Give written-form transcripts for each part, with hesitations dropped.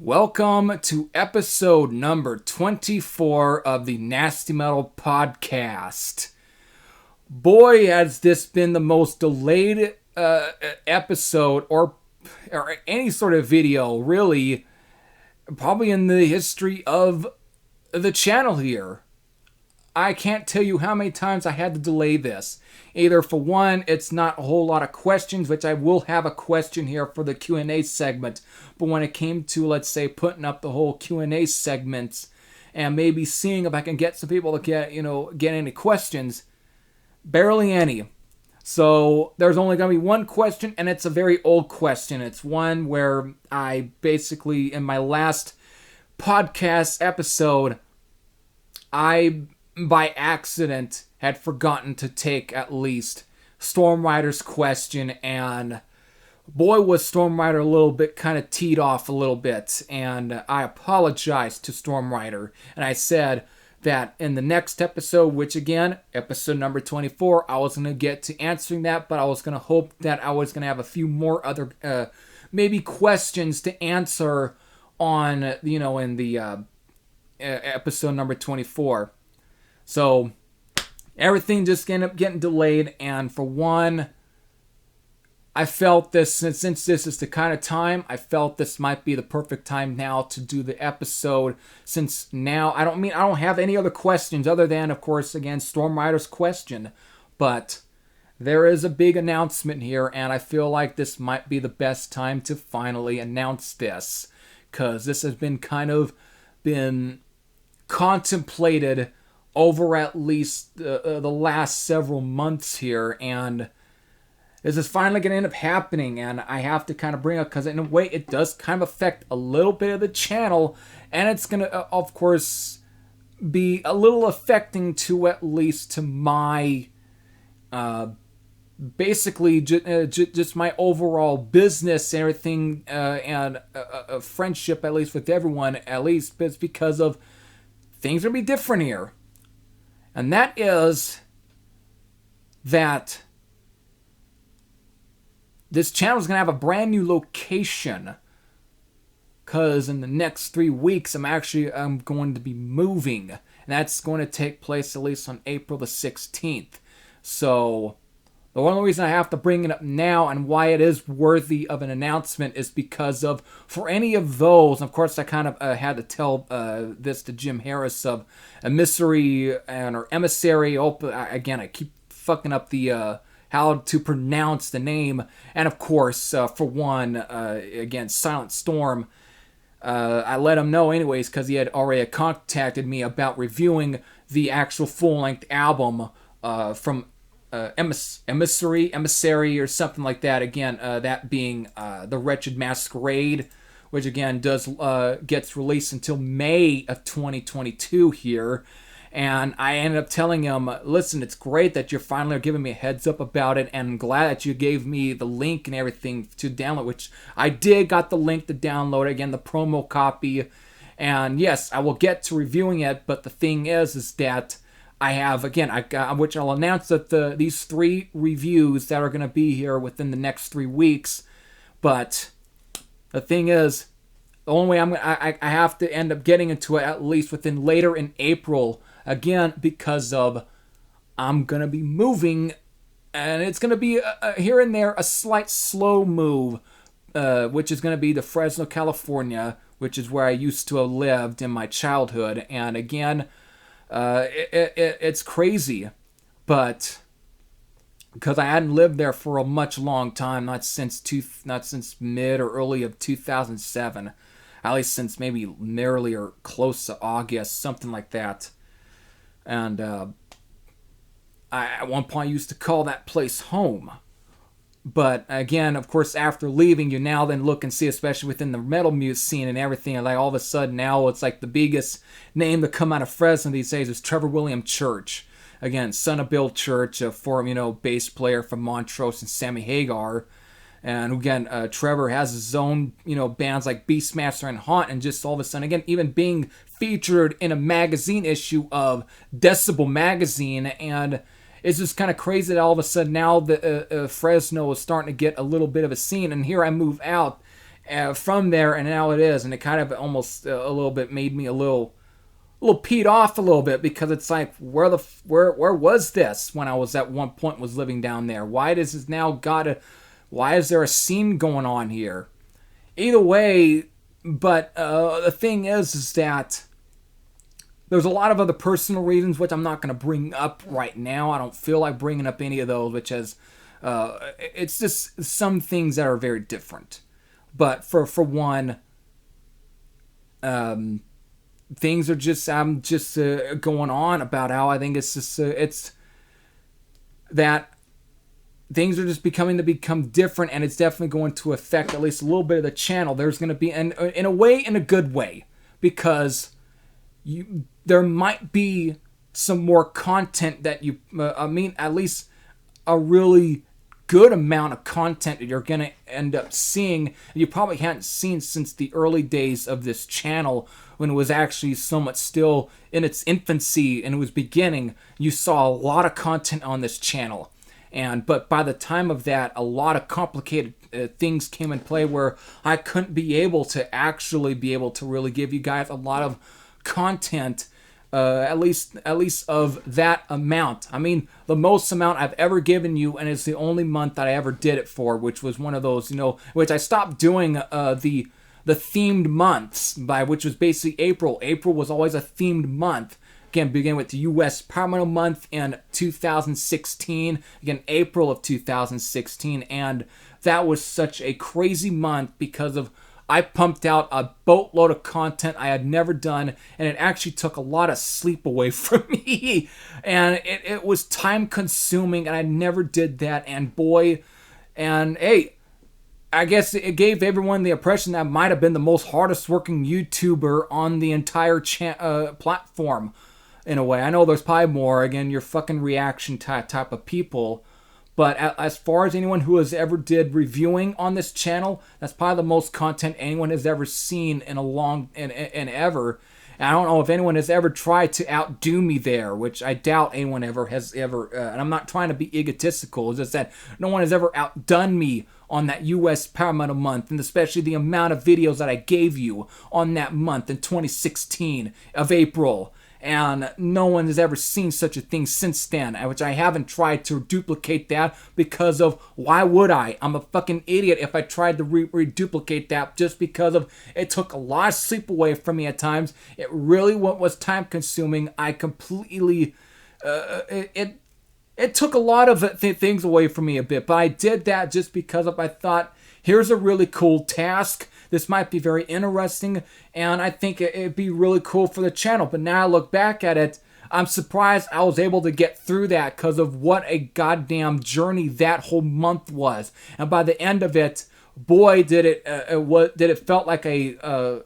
Welcome to episode number 24 of the Nasty Metal Podcast. Boy, has this been the most delayed episode or any sort of video, really, probably in the history of the channel here. I can't tell you how many times I had to delay this. Either, for one, it's not a whole lot of questions, which I will have a question here for the Q&A segment. But when it came to, let's say, putting up the whole Q&A segments and maybe seeing if I can get some people to get any questions, barely any. So there's only going to be one question, and it's a very old question. It's one where I basically, in my last podcast episode, I by accident had forgotten to take at least Storm Rider's question, and boy was Storm Rider a little bit kind of teed off a little bit, and I apologized to Storm Rider, and I said that in the next episode, which again, episode number 24, I was going to get to answering that, but I was going to hope that I was going to have a few more other maybe questions to answer on, in the episode number 24. So everything just ended up getting delayed, and for one, I felt this, since this is the kind of time, I felt this might be the perfect time now to do the episode, since now, I don't have any other questions other than, of course, again, Storm Rider's question, but there is a big announcement here, and I feel like this might be the best time to finally announce this, because this has been contemplated over at least the last several months here, and this is finally going to end up happening, and I have to kind of bring up, because in a way it does kind of affect a little bit of the channel, and it's going to, of course, be a little affecting to at least to my, basically, just my overall business and everything, and a friendship, at least with everyone, at least, but it's because of things are going to be different here. And that is that this channel is going to have a brand new location, because in the next 3 weeks I'm going to be moving, and that's going to take place at least on April the 16th. So the only reason I have to bring it up now and why it is worthy of an announcement is because of, for any of those, of course I kind of had to tell this to Jim Harris of Emissary or Emissary. Again, I keep fucking up the how to pronounce the name. And of course, for one, again, Silent Storm, I let him know anyways, because he had already contacted me about reviewing the actual full-length album from Emissary or something like that. Again, that being The Wretched Masquerade, which again gets released until May of 2022 here. And I ended up telling him, listen, it's great that you're finally giving me a heads up about it, and I'm glad that you gave me the link and everything to download, which I did, got the link to download, again, the promo copy. And yes, I will get to reviewing it, but the thing is that I have, again, which I'll announce that these 3 reviews that are going to be here within the next 3 weeks. But the thing is, the only way I have to end up getting into it at least within later in April, again, because of I'm going to be moving, and it's going to be here and there a slight slow move, which is going to be to Fresno, California, which is where I used to have lived in my childhood. And again, it's crazy, but because I hadn't lived there for a much long time, not since mid or early of 2007, at least since maybe nearly or close to August, something like that. And I at one point used to call that place home. But again, of course, after leaving, you now then look and see, especially within the metal music scene and everything, and like all of a sudden now it's like the biggest name to come out of Fresno these days is Trevor William Church. Again, son of Bill Church, a former, bass player from Montrose and Sammy Hagar. And again, Trevor has his own, bands like Beastmaster and Haunt, and just all of a sudden, again, even being featured in a magazine issue of Decibel magazine, and it's just kind of crazy that all of a sudden now the Fresno is starting to get a little bit of a scene, and here I move out, from there, and now it is, and it kind of almost a little bit made me a little peed off a little bit, because it's like, where was this when I was at one point was living down there? Why does this now why is there a scene going on here? Either way, but the thing is that there's a lot of other personal reasons, which I'm not going to bring up right now. I don't feel like bringing up any of those, which has, it's just some things that are very different. But for one, things are just, I'm just going on about how I think it's just, it's that things are just become different, and it's definitely going to affect at least a little bit of the channel. There's going to be, in a good way, because there might be some more content that at least a really good amount of content that you're going to end up seeing you probably hadn't seen since the early days of this channel, when it was actually so much still in its infancy and it was beginning. You saw a lot of content on this channel. But by the time of that, a lot of complicated things came in play where I couldn't be able to really give you guys a lot of content, at least of that amount. I mean, the most amount I've ever given you, and it's the only month that I ever did it for, which was one of those, which I stopped doing the themed months, which was basically April. April was always a themed month. Again, beginning with the U.S. Power Metal Month in 2016. Again, April of 2016. And that was such a crazy month because I pumped out a boatload of content I had never done. And it actually took a lot of sleep away from me. And it was time consuming, and I never did that. And hey, I guess it gave everyone the impression that I might have been the most hardest working YouTuber on the entire platform. In a way, I know there's probably more. Again, your fucking reaction type of people. But as far as anyone who has ever did reviewing on this channel, that's probably the most content anyone has ever seen in ever. And I don't know if anyone has ever tried to outdo me there, which I doubt anyone has ever. And I'm not trying to be egotistical. It's just that no one has ever outdone me on that U.S. Power Metal Month, and especially the amount of videos that I gave you on that month in 2016 of April. And no one has ever seen such a thing since then, which I haven't tried to duplicate that because of, why would I? I'm a fucking idiot if I tried to reduplicate that, just because of it took a lot of sleep away from me at times. It really was time consuming. I completely, it took a lot of things away from me a bit, but I did that just because I thought, here's a really cool task. This might be very interesting, and I think it'd be really cool for the channel. But now I look back at it, I'm surprised I was able to get through that because of what a goddamn journey that whole month was. And by the end of it, boy, did it felt like a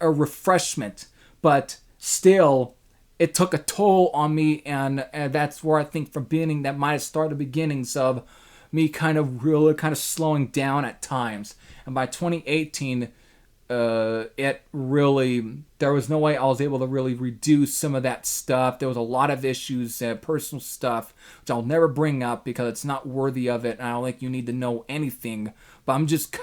refreshment. But still, it took a toll on me, and that's where I think from beginning that might have started the beginnings of me kind of slowing down at times. And by 2018, there was no way I was able to really reduce some of that stuff. There was a lot of issues, personal stuff, which I'll never bring up because it's not worthy of it, and I don't think you need to know anything. But I'm just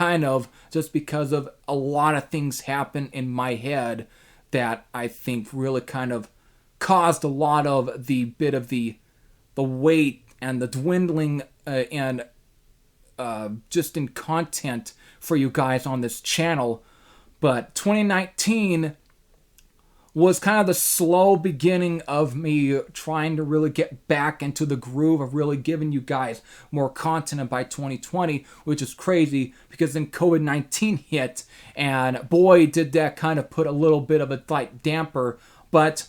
just because of a lot of things happen in my head that I think really kind of caused a lot of the weight and the dwindling and just in content for you guys on this channel. But 2019 was kind of the slow beginning of me trying to really get back into the groove of really giving you guys more content. And by 2020, which is crazy because then COVID-19 hit, and boy, did that kind of put a little bit of a damper. But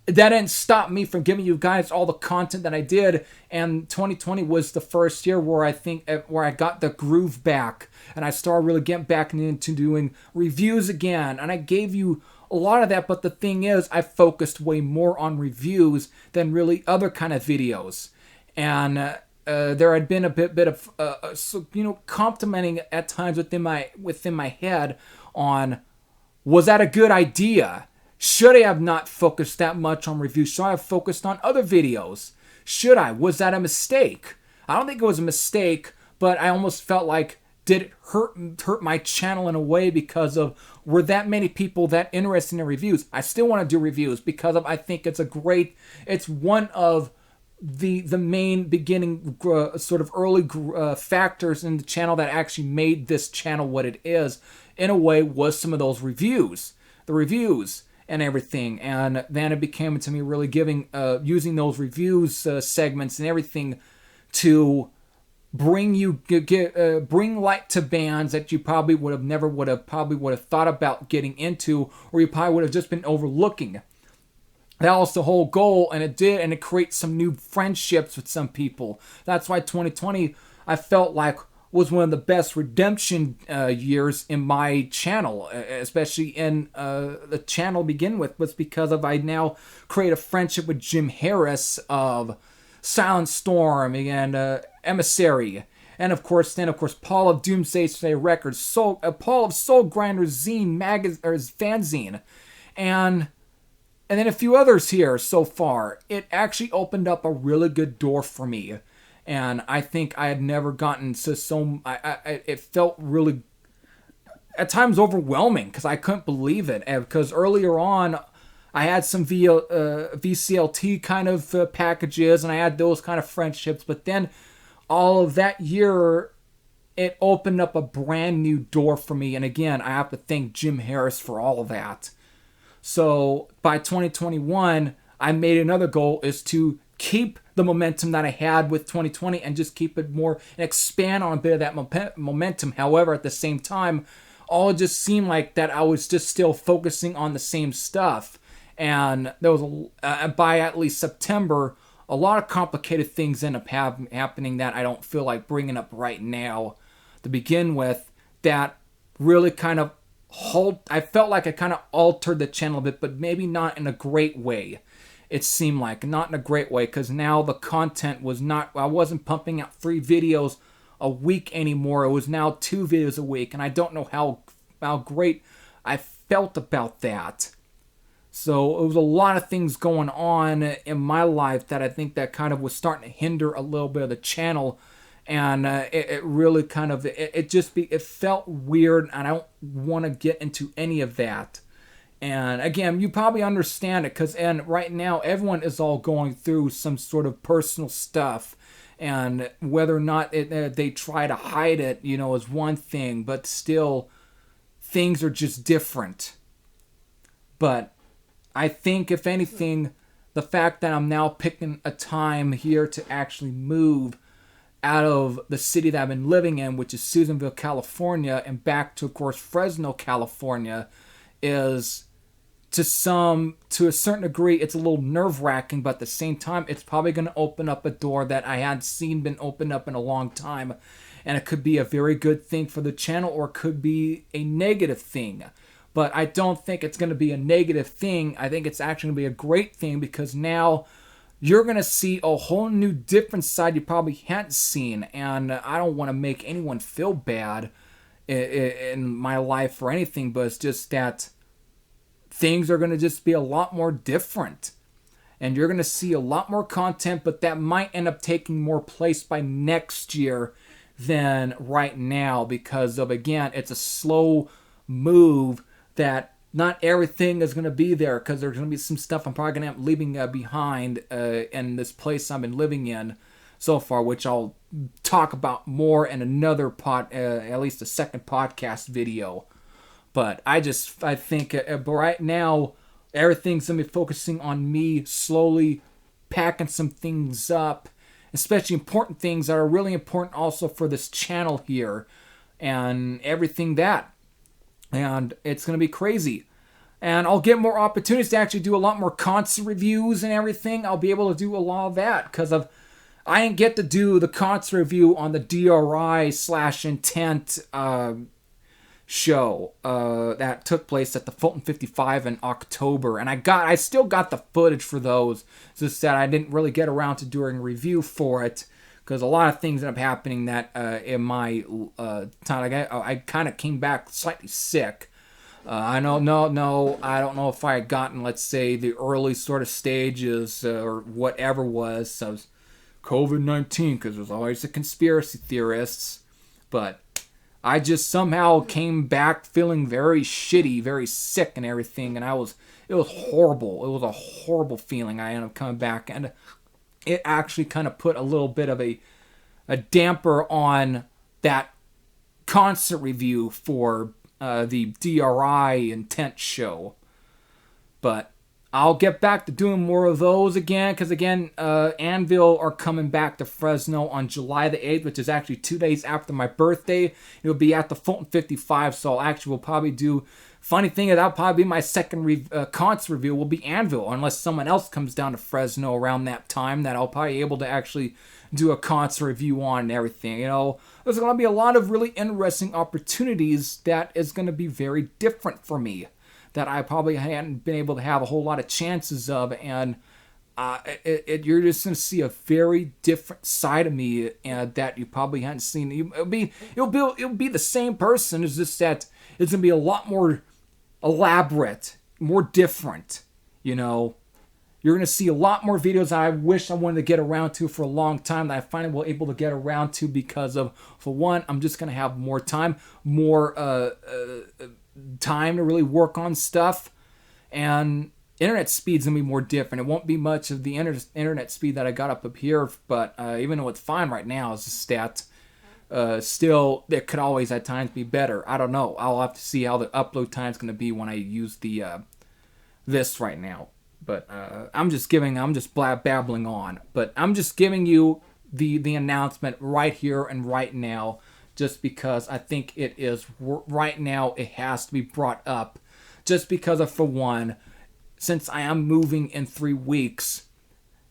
that didn't stop me from giving you guys all the content that I did. And 2020 was the first year where I got the groove back, and I started really getting back into doing reviews again. And I gave you a lot of that, but the thing is, I focused way more on reviews than really other kind of videos. And there had been a bit of complimenting at times within my head on, was that a good idea? Should I have not focused that much on reviews? Should I have focused on other videos? Was that a mistake? I don't think it was a mistake, but I almost felt like, did it hurt my channel in a way because of were that many people that interested in reviews? I still want to do reviews because of I think it's one of the main beginning sort of early factors in the channel that actually made this channel what it is in a way was some of those reviews, the reviews and everything. And then it became to me really using those reviews segments and everything to bring light to bands that you probably would have thought about getting into, or you probably would have just been overlooking. That was the whole goal, and it creates some new friendships with some people. That's why 2020 I felt like was one of the best redemption years in my channel, especially in the channel to begin with, was because I now create a friendship with Jim Harris of Silent Storm and Emissary, and of course Paul of Doomsday Records, Paul of Soul Grinder Zine fanzine, and then a few others here so far. It actually opened up a really good door for me, and I think I had never gotten it felt really at times overwhelming because I couldn't believe it, because earlier on I had some VCLT kind of packages, and I had those kind of friendships. But then all of that year, it opened up a brand new door for me. And again, I have to thank Jim Harris for all of that. So by 2021, I made another goal is to keep the momentum that I had with 2020 and just keep it more and expand on a bit of that momentum. However, at the same time, all just seemed like that I was just still focusing on the same stuff. And there was by at least September, a lot of complicated things end up happening that I don't feel like bringing up right now to begin with. That really kind of I felt like it kind of altered the channel a bit, but maybe not in a great way. It seemed like not in a great way, because now the content was not. I wasn't pumping out 3 videos a week anymore. It was now 2 videos a week, and I don't know how great I felt about that. So it was a lot of things going on in my life that I think that kind of was starting to hinder a little bit of the channel, and it really kind of it felt weird, and I don't want to get into any of that. And again, you probably understand it and right now everyone is all going through some sort of personal stuff, and whether or not they try to hide it, is one thing, but still things are just different. But I think, if anything, the fact that I'm now picking a time here to actually move out of the city that I've been living in, which is Susanville, California, and back to, of course, Fresno, California, is to a certain degree, it's a little nerve-wracking, but at the same time, it's probably going to open up a door that I hadn't seen been opened up in a long time. And it could be a very good thing for the channel, or it could be a negative thing. But I don't think it's going to be a negative thing. I think it's actually going to be a great thing, because now you're going to see a whole new different side you probably hadn't seen. And I don't want to make anyone feel bad in my life or anything, but it's just that things are going to just be a lot more different. And you're going to see a lot more content, but that might end up taking more place by next year than right now, because of, again, it's a slow move that not everything is going to be there, because there's going to be some stuff I'm probably going to end up leaving behind in this place I've been living in so far, which I'll talk about more in another at least a second podcast video. But I think right now everything's going to be focusing on me slowly packing some things up, especially important things that are really important also for this channel here and everything that. And it's going to be crazy. And I'll get more opportunities to actually do a lot more concert reviews and everything. I'll be able to do a lot of that, because I didn't get to do the concert review on the DRI/Intent show that took place at the Fulton 55 in October. And I still got the footage for those. It's just that I didn't really get around to doing a review for it, because a lot of things end up happening that in my time. I kind of came back slightly sick. I don't know if I had gotten, let's say, the early sort of stages or whatever was. So COVID-19, because there's always the conspiracy theorists. But I just somehow came back feeling very shitty, very sick and everything, and it was horrible. It was a horrible feeling. I ended up coming back, and it actually kind of put a little bit of a damper on that concert review for the DRI Intent show. But I'll get back to doing more of those again, because again, Anvil are coming back to Fresno on July the 8th, which is actually 2 days after my birthday. It'll be at the Fulton 55, so I'll actually will probably do... Funny thing is, that'll probably be my second concert review will be Anvil, unless someone else comes down to Fresno around that time that I'll probably be able to actually do a concert review on and everything. You know, there's going to be a lot of really interesting opportunities that is going to be very different for me, that I probably hadn't been able to have a whole lot of chances of, and you're just going to see a very different side of me that you probably hadn't seen. It'll be the same person. It's just that it's going to be a lot more elaborate, more different. You know, you're going to see a lot more videos I wish I wanted to get around to for a long time that I finally will able to get around to because of, for one, I'm just going to have more time, more time to really work on stuff, and internet speed's gonna be more different. It won't be much of the internet speed that I got up here, but even though it's fine right now, it's just that still it could always at times be better. I don't know. I'll have to see how the upload time's gonna be when I use the this right now. But I'm just babbling on. But I'm just giving you the announcement right here and right now, just because I think it is right now. It has to be brought up, just because of, for one, since I am moving in 3 weeks.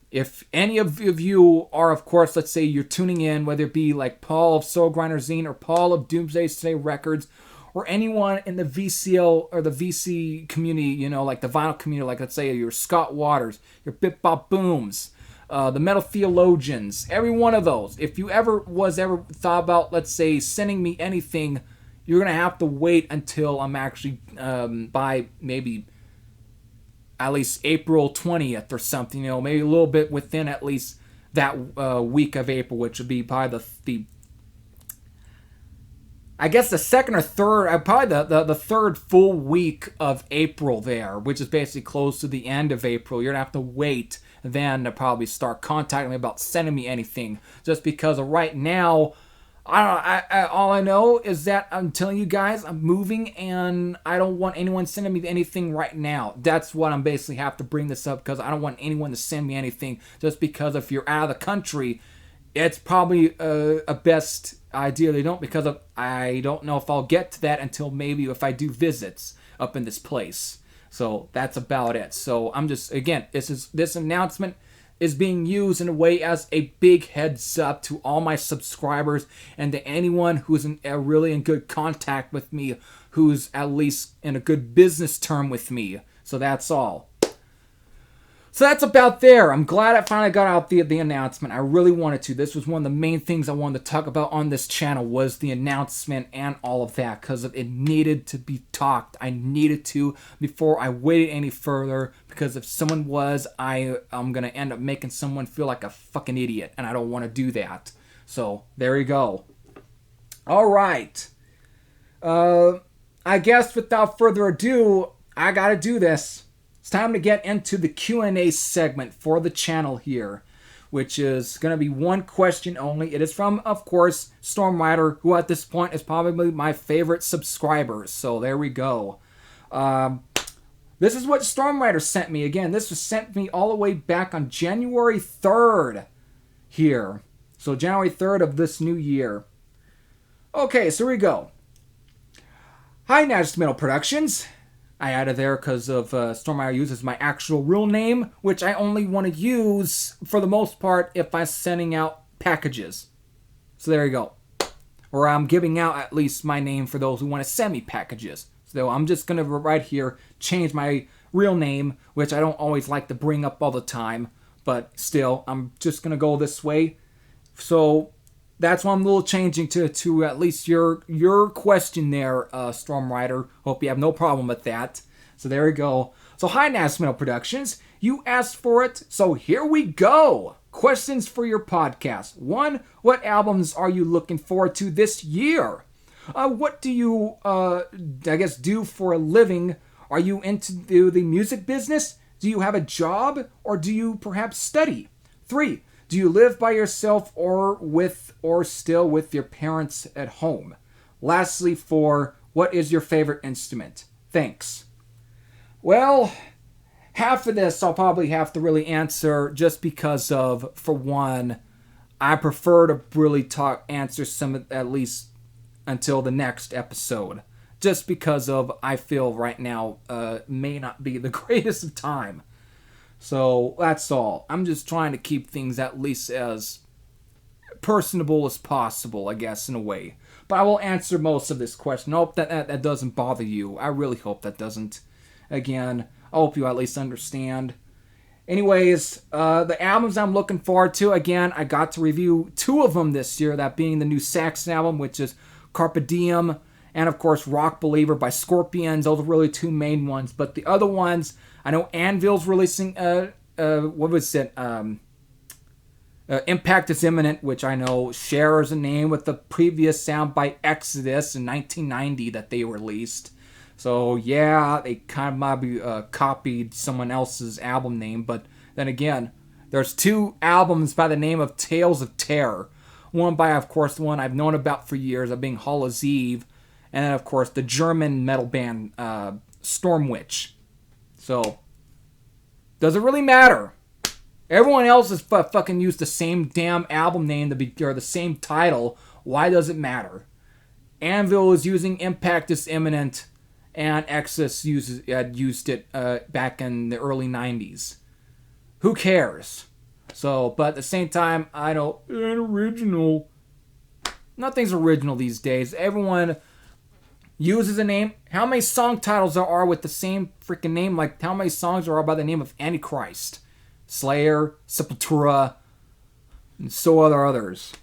If any of you are, of course, let's say you're tuning in, whether it be like Paul of Soul Grinder Zine or Paul of Doomsday Today Records, or anyone in the VCL or the VC community, you know, like the vinyl community, like let's say your Scott Waters, your Bip Bop Booms, the Metal Theologians, every one of those. If you ever thought about, let's say, sending me anything, you're going to have to wait until I'm actually, by maybe at least April 20th or something, you know, maybe a little bit within at least that week of April, which would be probably the I guess the second or third, probably the third full week of April there, which is basically close to the end of April. You're going to have to wait then to probably start contacting me about sending me anything. Just because of right now, all I know is that I'm telling you guys I'm moving and I don't want anyone sending me anything right now. That's what I'm basically have to bring this up, because I don't want anyone to send me anything, just because if you're out of the country, it's probably a best idea they don't, because I don't know if I'll get to that until maybe if I do visits up in this place. So that's about it. So I'm just, again, this announcement is being used in a way as a big heads up to all my subscribers and to anyone who's really in good contact with me, who's at least in a good business term with me. So that's all. So that's about there. I'm glad I finally got out the announcement. I really wanted to. This was one of the main things I wanted to talk about on this channel, was the announcement and all of that, because it needed to be talked. I needed to before I waited any further, because if someone was, I'm going to end up making someone feel like a fucking idiot, and I don't want to do that. So there you go. All right. I guess without further ado, I got to do this. It's time to get into the Q&A segment for the channel here, which is going to be one question only. It is from, of course, Storm Rider, who at this point is probably my favorite subscriber. So there we go. This is what Storm Rider sent me. Again, this was sent me all the way back on January 3rd here. So January 3rd of this new year. Okay, so here we go. Hi, NastyMetalProductions. I added there because of Stormire uses my actual real name, which I only want to use for the most part if I'm sending out packages. So there you go. Or I'm giving out at least my name for those who want to send me packages. So I'm just going to right here change my real name, which I don't always like to bring up all the time, but still, I'm just going to go this way. So that's why I'm a little changing to at least your question there, Storm Rider. Hope you have no problem with that. So there we go. So hi, NastyMetalProductions. You asked for it, so here we go. Questions for your podcast. 1. What albums are you looking forward to this year? What do you, I guess, do for a living? Are you into the music business? Do you have a job? Or do you perhaps study? 3. Do you live by yourself or still with your parents at home? Lastly, 4. What is your favorite instrument? Thanks. Well, half of this I'll probably have to really answer just because of, for one, I prefer to really answer some at least until the next episode. Just because of, I feel right now may not be the greatest of time. So that's all. I'm just trying to keep things at least as personable as possible, I guess, in a way. But I will answer most of this question. I hope that doesn't bother you. I really hope that doesn't. Again, I hope you at least understand. Anyways, the albums I'm looking forward to, again, I got to review 2 of them this year, that being the new Saxon album, which is Carpe Diem, and of course Rock Believer by Scorpions. Those are really 2 main ones. But the other ones, I know Anvil's releasing, what was it, Impact is Imminent, which I know shares a name with the previous sound by Exodus in 1990 that they released. So yeah, they kind of maybe copied someone else's album name, but then again, there's 2 albums by the name of Tales of Terror. One by, of course, the one I've known about for years, of being Hallows Eve, and then, of course, the German metal band Stormwitch. So, does it really matter? Everyone else has fucking used the same damn album name or the same title. Why does it matter? Anvil is using Impact is Imminent, and Exodus had used it back in the early 90s. Who cares? So, but at the same time, I don't... original. Nothing's original these days. Everyone uses a name. How many song titles there are with the same freaking name? Like, how many songs there are by the name of Antichrist? Slayer, Sepultura, and so others.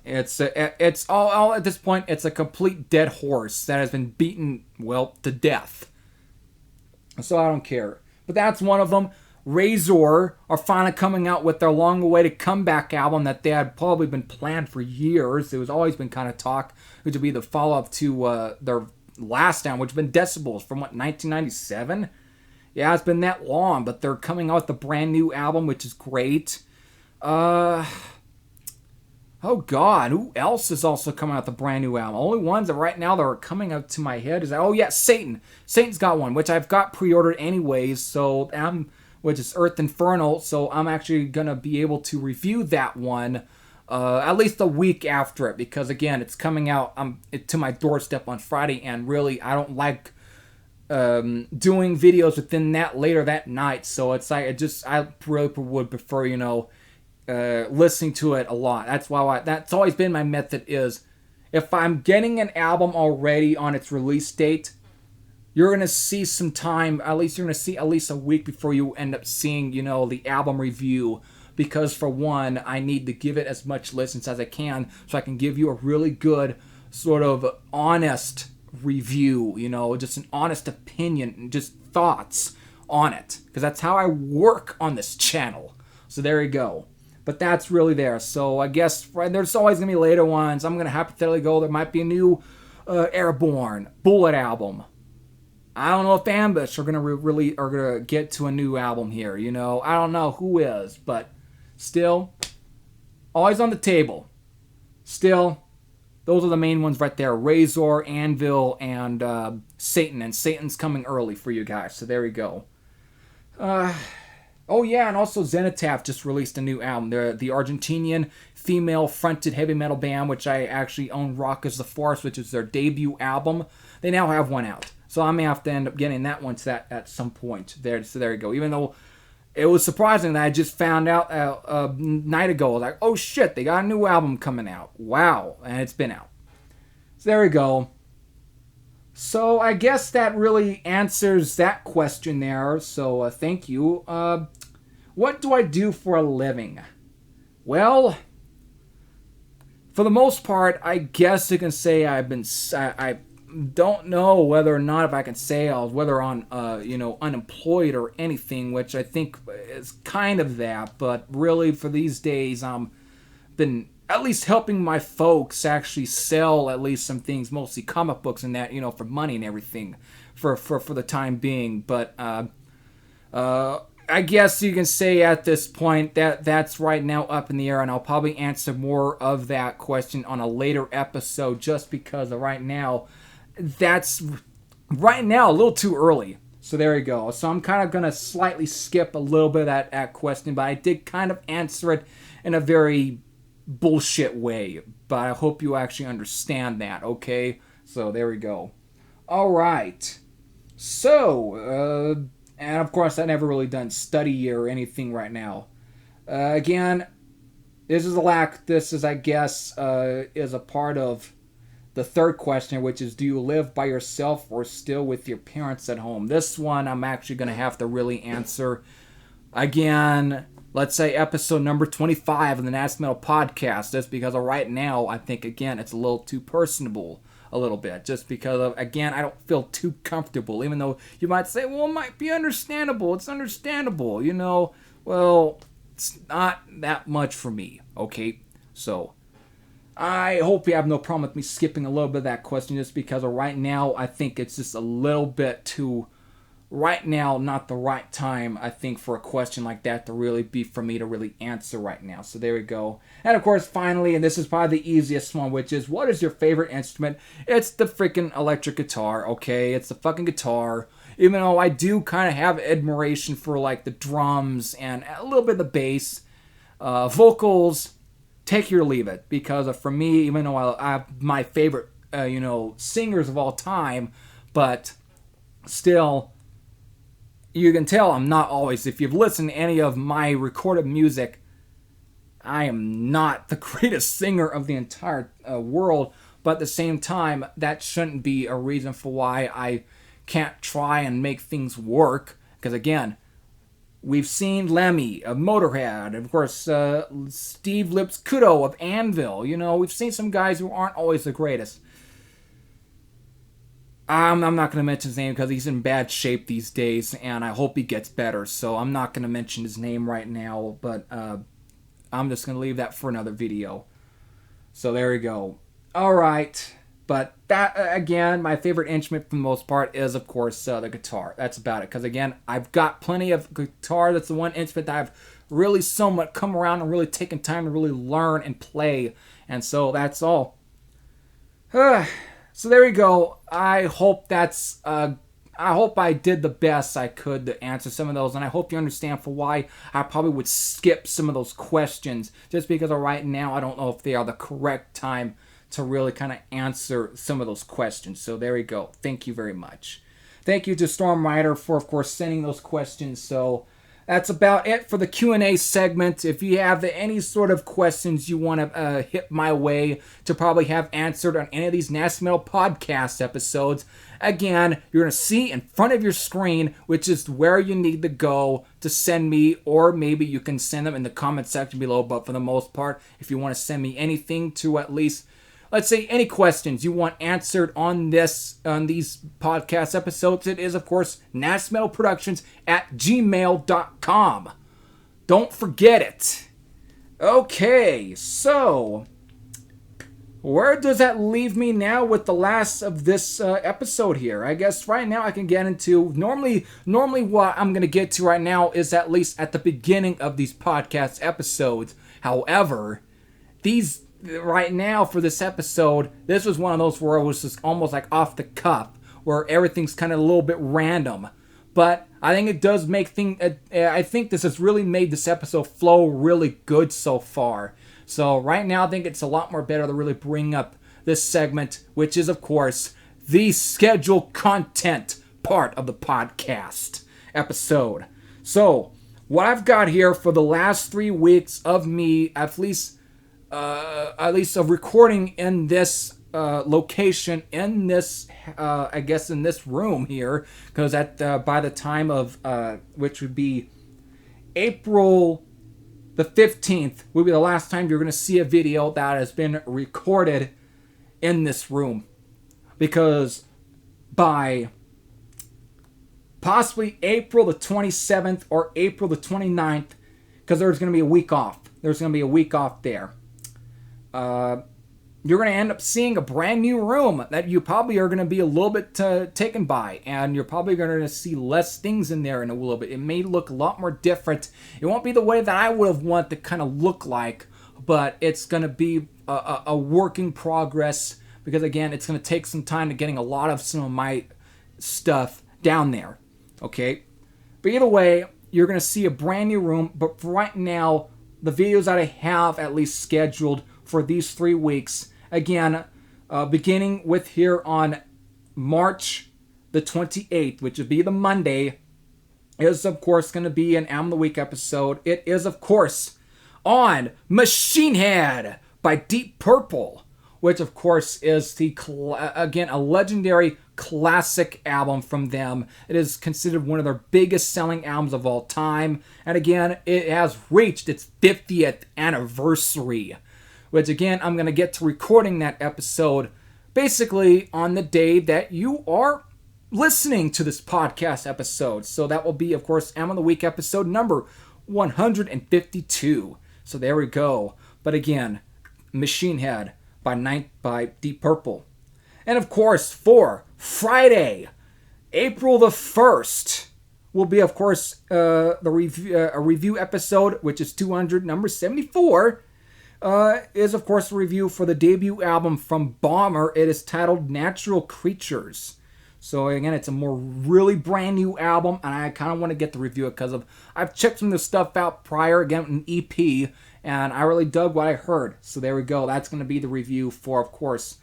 It's all at this point, it's a complete dead horse that has been beaten, well, to death. So I don't care. But that's one of them. Razor are finally coming out with their long-awaited comeback album that they had probably been planned for years. It was always been kind of talk, which would be the follow-up to their last album, which has been Decibels from, 1997? Yeah, it's been that long, but they're coming out with a brand new album, which is great. Oh God, who else is also coming out with a brand new album? Only ones that right now that are coming up to my head is, Satan. Satan's got one, which I've got pre-ordered anyways, so which is Earth Infernal, so I'm actually going to be able to review that one at least a week after it, because again, it's coming out to my doorstep on Friday, and really, I don't like doing videos within that later that night, so it's like, I really would prefer, listening to it a lot. That's always been my method is, if I'm getting an album already on its release date, you're going to see some time, at least you're going to see at least a week before you end up seeing, the album review, because for one, I need to give it as much listens as I can, so I can give you a really good, sort of honest review, just an honest opinion, just thoughts on it, because that's how I work on this channel. So there you go. But that's really there. So I guess there's always going to be later ones. I'm going to hypothetically go, there might be a new Airborne, Bullet album. I don't know if Ambush are going to get to a new album here, I don't know who is, but still, always on the table. Still, those are the main ones right there. Razor, Anvil, and Satan. And Satan's coming early for you guys, so there we go. Oh yeah, and also Zenitaph just released a new album. They're the Argentinian female-fronted heavy metal band, which I actually own. Rock is the Force, which is their debut album. They now have one out, so I may have to end up getting that one at some point. So there you go. Even though it was surprising that I just found out a night ago, I was like, oh shit, they got a new album coming out. Wow, and it's been out. So there we go. So I guess that really answers that question there. So thank you. What do I do for a living? Well, for the most part, I guess you can say I don't know whether or not if I can say I was whether on unemployed or anything, which I think is kind of that. But really, for these days, been at least helping my folks actually sell at least some things, mostly comic books and that, for money and everything for the time being. But I guess you can say at this point that that's right now up in the air, and I'll probably answer more of that question on a later episode, just because right now that's a little too early. So there you go. So I'm kind of going to slightly skip a little bit of that question, but I did kind of answer it in a very bullshit way. But I hope you actually understand that, okay? So there we go. All right. So, and of course, I never really done study or anything right now. Again, this is, I guess, is a part of the third question, which is, do you live by yourself or still with your parents at home? This one I'm actually going to have to really answer. Again, let's say episode number 25 of the Nasty Metal Podcast. Just because right now, I think, again, it's a little too personable. A little bit. Just because of, again, I don't feel too comfortable. Even though you might say, well, it might be understandable. It's understandable, Well, it's not that much for me, okay? So, I hope you have no problem with me skipping a little bit of that question, just because of right now, I think it's just a little bit too, right now, not the right time, I think, for a question like that to really be for me to really answer right now. So there we go. And of course, finally, and this is probably the easiest one, which is, what is your favorite instrument? It's the freaking electric guitar, okay? It's the fucking guitar. Even though I do kind of have admiration for, like, the drums and a little bit of the bass. Vocals, take your or leave it, because for me, even though I have my favorite, singers of all time, but still, you can tell I'm not always, if you've listened to any of my recorded music, I am not the greatest singer of the entire world, but at the same time, that shouldn't be a reason for why I can't try and make things work, because again, we've seen Lemmy of Motorhead, and of course, Steve Lipskudo of Anvil. We've seen some guys who aren't always the greatest. I'm not going to mention his name because he's in bad shape these days, and I hope he gets better, so I'm not going to mention his name right now, but I'm just going to leave that for another video. So there you go. Alright. But that, again, my favorite instrument for the most part is, of course, the guitar. That's about it. Because, again, I've got plenty of guitar. That's the one instrument that I've really somewhat come around and really taken time to really learn and play. And so that's all. So there you go. I hope I hope I did the best I could to answer some of those. And I hope you understand for why I probably would skip some of those questions. Just because right now I don't know if they are the correct time to really kind of answer some of those questions. So there we go. Thank you very much. Thank you to Storm Rider for, of course, sending those questions. So that's about it for the Q&A segment. If you have any sort of questions you want to hit my way to probably have answered on any of these Nasty Metal Podcast episodes, again, you're going to see in front of your screen, which is where you need to go to send me, or maybe you can send them in the comment section below. But for the most part, if you want to send me anything to at least, let's say, any questions you want answered on these podcast episodes, it is, of course, NastyMetalProductions at gmail.com. Don't forget it. Okay, so where does that leave me now with the last of this episode here? I guess right now I can get into, normally what I'm going to get to right now is at least at the beginning of these podcast episodes. However, right now for this episode, this was one of those where it was just almost like off the cuff, where everything's kind of a little bit random. But I think it does make things, I think this has really made this episode flow really good so far. So right now I think it's a lot more better to really bring up this segment, which is, of course, the scheduled content part of the podcast episode. So what I've got here for the last 3 weeks of me, at least of recording in this location, in this, I guess in this room here, because by the time of, which would be April the 15th, will be the last time you're going to see a video that has been recorded in this room. Because by possibly April the 27th or April the 29th, because there's going to be a week off. There's going to be a week off there. you're going to end up seeing a brand new room that you probably are going to be a little bit taken by, and you're probably going to see less things in there in a little bit. It may look a lot more different. It won't be the way that I would have wanted to kind of look like, but it's going to be a work in progress, because again, it's going to take some time to getting a lot of some of my stuff down there. Okay? But either way, you're going to see a brand new room, but for right now, the videos that I have at least scheduled for these 3 weeks, again, beginning with here on March the 28th, which would be the Monday, is of course going to be an Am of the Week episode. It is of course on Machine Head by Deep Purple, which of course is again a legendary classic album from them. It is considered one of their biggest selling albums of all time, and again, it has reached its 50th anniversary, which again, I'm going to get to recording that episode basically on the day that you are listening to this podcast episode. So that will be, of course, Am of the Week episode number 152. So there we go. But again, Machine Head by Deep Purple. And of course, for Friday, April the 1st, will be, of course, a review episode, which is 200, number 74. Is of course a review for the debut album from Bomber. It is titled Natural Creatures. So again, it's a really brand new album, and I kind of want to get to review it because I've checked some of the stuff out prior, again, an EP, and I really dug what I heard. So there we go. That's going to be the review for, of course,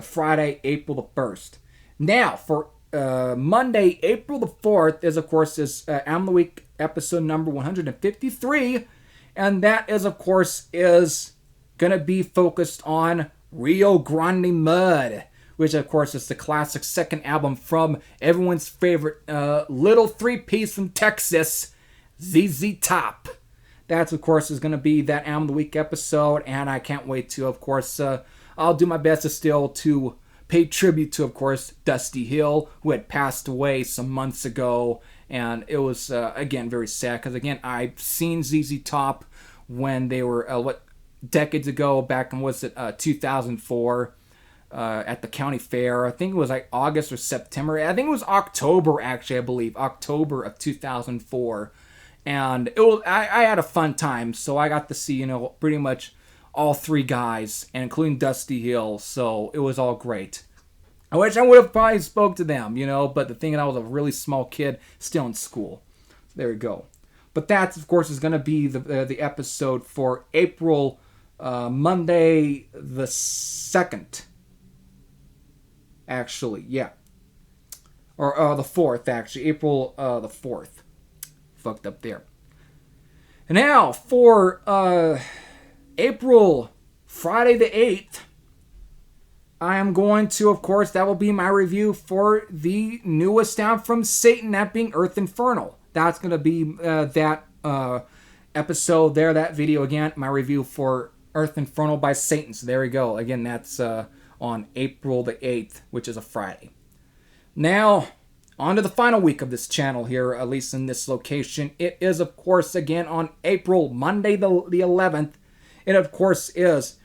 Friday, April the 1st. Now, for Monday, April the 4th, is, of course, this Am of the Week episode number 153. And that is, of course, is going to be focused on Rio Grande Mud, which, of course, is the classic second album from everyone's favorite little three-piece from Texas, ZZ Top. That's, of course, is going to be that Am of the Week episode, and I can't wait to, of course, I'll do my best to pay tribute to, of course, Dusty Hill, who had passed away some months ago. And it was, again, very sad, because, again, I've seen ZZ Top when they were, decades ago, back in, 2004, at the county fair. I think it was like August or September. I think it was October, actually, I believe. October of 2004. And I had a fun time, so I got to see, pretty much all three guys, including Dusty Hill, so it was all great. I wish I would have probably spoke to them, but the thing is, I was a really small kid still in school. So there we go. But that, of course, is going to be the episode for April, Monday the 2nd. Actually, yeah. Or the 4th, actually. April the 4th. Fucked up there. And now, for April, Friday the 8th, I am going to, of course, that will be my review for the newest album from Satan, that being Earth Infernal. That's going to be that episode there, that video again, my review for Earth Infernal by Satan. So there we go. Again, that's on April the 8th, which is a Friday. Now, on to the final week of this channel here, at least in this location. It is, of course, again on April, Monday the 11th. It, of course, is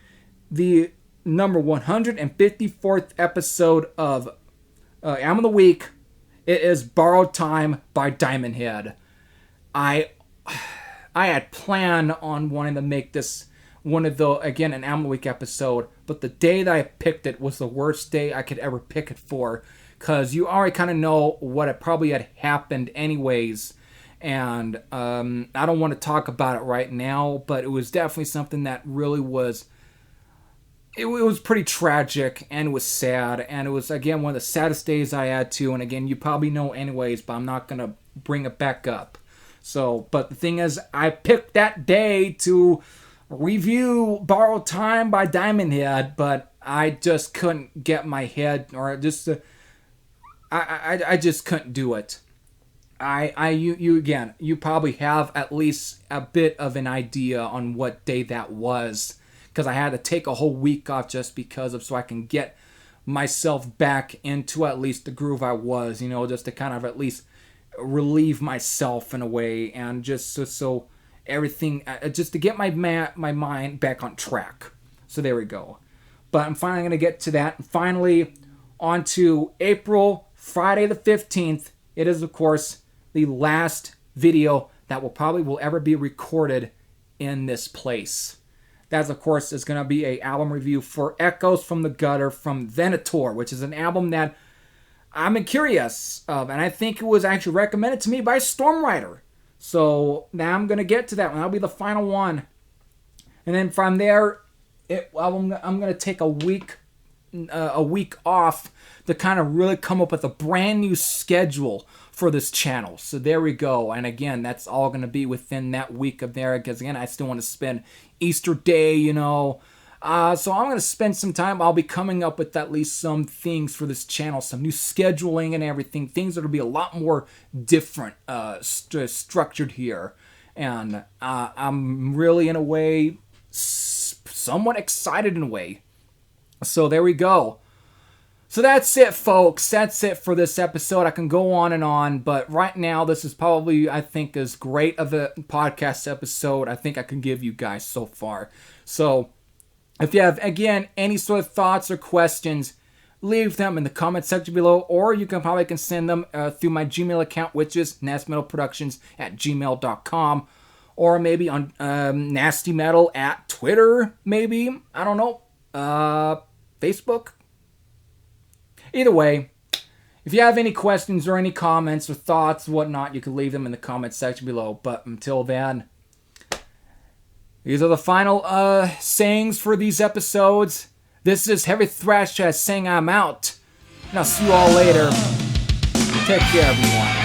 the number 154th episode of Am of the Week. It is Borrowed Time by Diamond Head. I had planned on wanting to make this one of the, again, an Am of the Week episode, but the day that I picked it was the worst day I could ever pick it for, because you already kind of know what it probably had happened anyways, and I don't want to talk about it right now, but it was definitely something that really was, it was pretty tragic, and it was sad, and it was, again, one of the saddest days I had to, and again, you probably know anyways, but I'm not going to bring it back up. So, but the thing is, I picked that day to review Borrowed Time by Diamond Head, but I just couldn't get my head, or just, I just couldn't do it. You probably have at least a bit of an idea on what day that was, because I had to take a whole week off just because of, so I can get myself back into at least the groove I was, just to kind of at least relieve myself in a way, and just so everything, just to get my mind back on track. So there we go. But I'm finally going to get to that. And finally, on to April, Friday the 15th. It is, of course, the last video that will ever be recorded in this place. That, of course, is going to be an album review for Echoes from the Gutter from Venator, which is an album that I'm curious of, and I think it was actually recommended to me by Stormrider. So now I'm going to get to that one. That'll be the final one. And then from there, I'm going to take a week off to kind of really come up with a brand new schedule for this channel. So there we go. And again, that's all going to be within that week of there, because again, I still want to spend Easter Day, so I'm going to spend some time. I'll be coming up with at least some things for this channel, some new scheduling and everything, things that will be a lot more different, structured here. And I'm really, in a way, somewhat excited in a way. So there we go. So that's it, folks. That's it for this episode. I can go on and on, but right now this is probably, I think, as great of a podcast episode I think I can give you guys so far. So if you have, again, any sort of thoughts or questions, leave them in the comment section below, or you can send them through my Gmail account, which is NastyMetalProductions@gmail.com, or maybe on NastyMetal at Twitter, maybe. I don't know. Facebook. Either way, if you have any questions or any comments or thoughts, whatnot, you can leave them in the comment section below. But until then, these are the final sayings for these episodes. This is Heavy Thrash saying I'm out. And I'll see you all later. Take care, everyone.